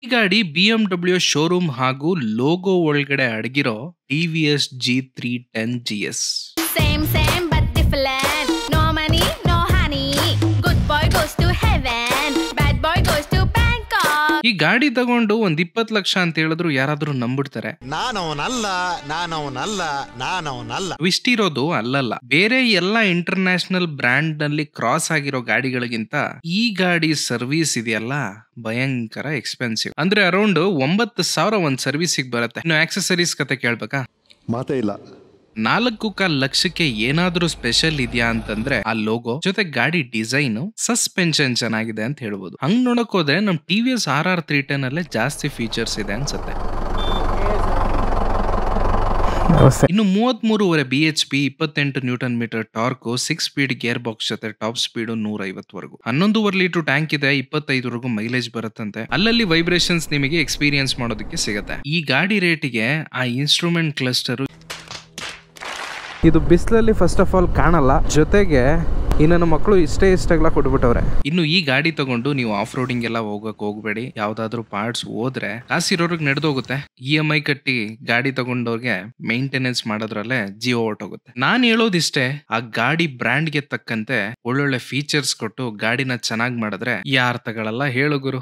ಈ ಗಾಡಿ BMW showroom ಹಾಗೂ ಲೋಗೋ ಒಳಗಡೆ ಅಡಗಿರೋ TVS G310 GS. Same, but different. No money, no honey. Good boy goes to heaven. Bad boy goes to Bangkok. ಈ ಗಾಡಿ ತಗೊಂಡು ಒಂದ್ 20 ಲಕ್ಷ ಅಂತ ಹೇಳಿದ್ರು ಯಾರಾದ್ರೂ ನಂಬಿಡ್ತಾರೆ? ನಾನವನಲ್ಲ. ಟ್ವಿಸ್ಟ್ ಇರೋದು ಅಲ್ಲಲ್ಲ, ಬೇರೆ ಎಲ್ಲಾ ಇಂಟರ್ನ್ಯಾಷನಲ್ ಬ್ರ್ಯಾಂಡ್ ನಲ್ಲಿ ಕ್ರಾಸ್ ಆಗಿರೋ ಗಾಡಿಗಳಿಗಿಂತ ಈ ಗಾಡಿ ಸರ್ವಿಸ್ ಇದೆಯಲ್ಲ ಭಯಂಕರ ಎಕ್ಸ್ಪೆನ್ಸಿವ್. ಅಂದ್ರೆ ಅರೌಂಡ್ 9,000 ಒಂದ್ ಸರ್ವಿಸಿಗೆ ಬರುತ್ತೆ. ಇನ್ನು ಆಕ್ಸೆಸರೀಸ್ ಕತೆ ಕೇಳ್ಬೇಕಾ? ಮಾತೇ ಇಲ್ಲ. 4.25 ಲಕ್ಷಕ್ಕೆ ಏನಾದ್ರೂ ಸ್ಪೆಷಲ್ ಇದೆಯಾ ಅಂತಂದ್ರೆ ಆ ಲೋಗೋ ಜೊತೆ ಗಾಡಿ ಡಿಸೈನ್, ಸಸ್ಪೆನ್ಷನ್ ಚೆನ್ನಾಗಿದೆ ಅಂತ ಹೇಳ್ಬೋದು. ಹಂಗ್ ನೋಡಕ್ ಹೋದ್ರೆ ನಮ್ TVS RR 310 ಅಲ್ಲೇ ಜಾಸ್ತಿ ಫೀಚರ್ಸ್ ಇದೆ ಅನ್ಸುತ್ತೆ. ಇನ್ನು 33.5 BHP, 28 Nm torque, 6 speed gear box ಜೊತೆ ಟಾಪ್ ಸ್ಪೀಡ್ 150 ವರೆಗೂ, 11.5 ಲೀಟರ್ ಟ್ಯಾಂಕ್ ಇದೆ, 25 ವರೆಗೂ ಮೈಲೇಜ್ ಬರುತ್ತಂತೆ. ಅಲ್ಲಲ್ಲಿ ವೈಬ್ರೇಷನ್ಸ್ ನಿಮಗೆ ಎಕ್ಸ್ಪೀರಿಯನ್ಸ್ ಮಾಡೋದಕ್ಕೆ ಸಿಗುತ್ತೆ. ಈ ಗಾಡಿ ರೇಟಿಗೆ ಆ ಇನ್ಸ್ಟ್ರೂಮೆಂಟ್ ಕ್ಲಸ್ಟರ್ ಇದು ಬಿಸಿಲಲ್ಲಿ ಫಸ್ಟ್ ಆಫ್ ಆಲ್ ಕಾಣಲ್ಲ, ಜೊತೆಗೆ ಈ ನನ್ನ ಮಕ್ಕಳು ಇಷ್ಟೆಲ್ಲ ಕೊಟ್ಬಿಟ್ಟವ್ರೆ. ಇನ್ನು ಈ ಗಾಡಿ ತಗೊಂಡು ನೀವು ಆಫ್ ರೋಡಿಂಗ್ ಎಲ್ಲ ಹೋಗ್ಬೇಡಿ. ಯಾವ್ದಾದ್ರು ಪಾರ್ಟ್ಸ್ ಹೋದ್ರೆ ಕಾಸಿರೋರ್ಗ್ ನಡೆದೋಗುತ್ತೆ. EMI ಕಟ್ಟಿ ಗಾಡಿ ತಗೊಂಡವ್ರಿಗೆ ಮೇಂಟೆನೆನ್ಸ್ ಮಾಡೋದ್ರಲ್ಲೇ ಜೀವ ಹೊರ್ಟೋಗುತ್ತೆ. ನಾನ್ ಹೇಳೋದಿಷ್ಟೇ, ಆ ಗಾಡಿ ಬ್ರ್ಯಾಂಡ್ಗೆ ತಕ್ಕಂತೆ ಒಳ್ಳೊಳ್ಳೆ ಫೀಚರ್ಸ್ ಕೊಟ್ಟು ಗಾಡಿನ ಚೆನ್ನಾಗಿ ಮಾಡಿದ್ರೆ ಯಾರ್ ತಗೊಳಲ್ಲ ಹೇಳು ಗುರು.